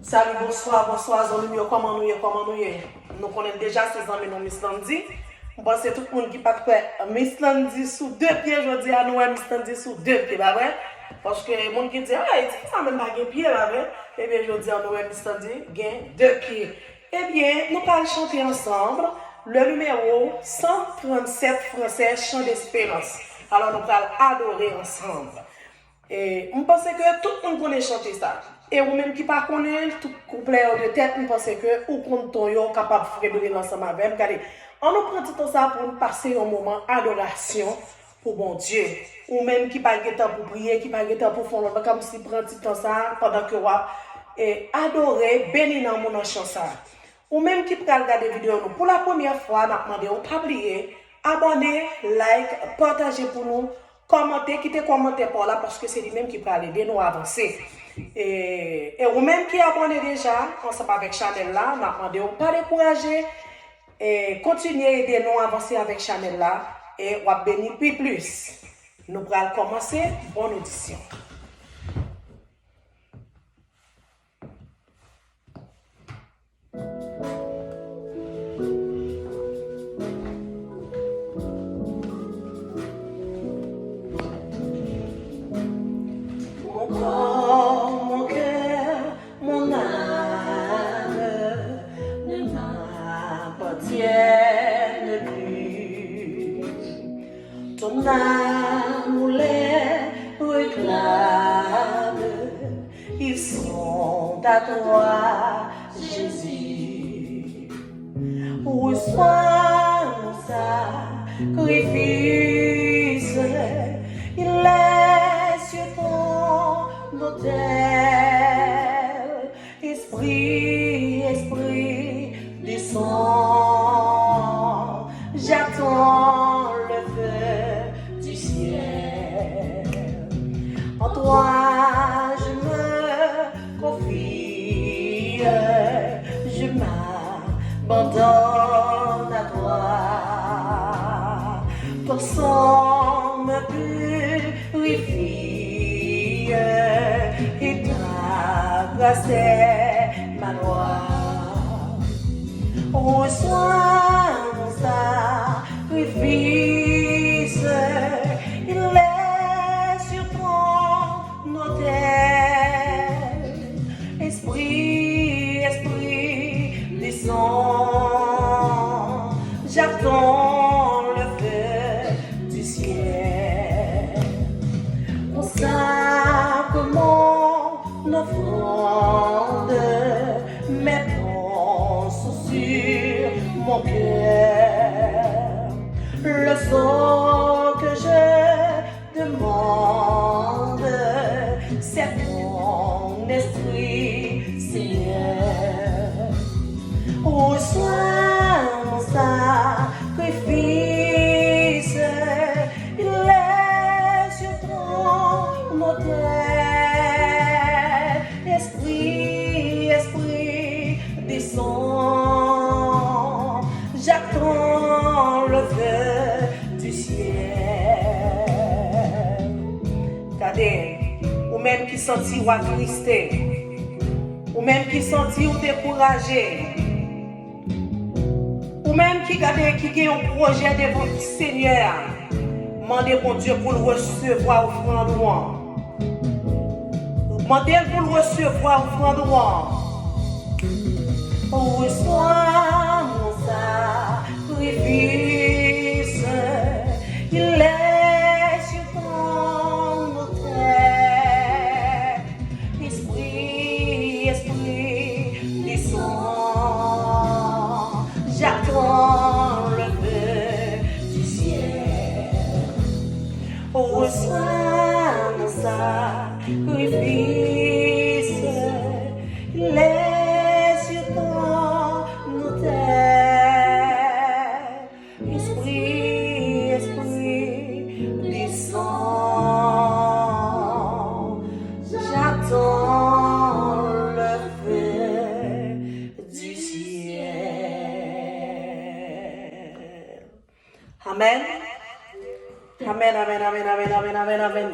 Salut, bonsoir, bonsoir, amis, comment nous y nous connaissons déjà ces amis dans Miss Landy. Je pense que tout le monde qui pas prêt Miss Landy sous deux pieds, je dis à nous Miss Landy sous deux pieds, pas vrai? Parce que les gens qui disent, ah, il ça même pas deux pieds, pas vrai? Eh bien, je dis à nous Miss Landy, gain deux pieds. Eh bien, nous allons chanter ensemble le numéro 137 français, Chant d'espérance. Alors, nous allons adorer ensemble. Et on pense que tout le monde connaît chanter ça. Et ou même qui pas connaît tout couplet de tête, on pense que ou content yo capable de faire l'ensemble avec. Regardez, on nous prend tout ça pour nous passer un moment adoration pour bon Dieu. Ou même qui pas de temps pour prier, qui pas de temps pour faire l'autre, comme si prend tout temps ça pendant que et adorer, bénir dans mon chant ça. Ou même qui peut regarder vidéo nous pour la première fois, n'a demandé ou pas oublier, abonner, like, partager pour nous. Commentez, quittez commenter par là parce que c'est lui-même qui peut aider nous à avancer. Et vous-même qui abonnez déjà, ensemble avec Chanel là, nous demandons pas décourager et continuez à aider nous à avancer avec Chanel là et on va bénir plus. Nous allons commencer. Bonne audition. Mon cœur, mon âme ne m'appartiennent plus. Ton amour les réclame, ils sont à toi, Jésus. Reçois mon sacrifice, il est sur ton autel. Esprit, esprit, descends, j'attends le feu du ciel. En toi je me confie, je m'abandonne à toi. Ton sang me purifie et ta grâce est ma loi. Reçois mon sacrifice, il est sur ton autel. Esprit, esprit, descends, j'attends le feu du ciel. Consacre mon offrande, mes pensées sur mon cœur. Le sang que je demande, c'est ton esprit, Seigneur. Reçois mon sacrifice, il est sur ton autel. Esprit, esprit, descends, j'attends le feu du ciel. Regardez, ou même qui sentit ou attristé, ou même qui sentit ou découragé, ou même qui a un projet devant le Seigneur, demandez pour Dieu pour le recevoir offrande louange. Demandez pour le recevoir offrande louange. Reçois mon sacrifice, il est sur ton autel. Esprit, esprit, descends, j'attends le feu du ciel. Reçois mon sacrifice, il est sur ton autel. Esprit, esprit, descends, j'attends le feu du ciel. Amen. Amen, amen, amen, amen, amen, amen, amen.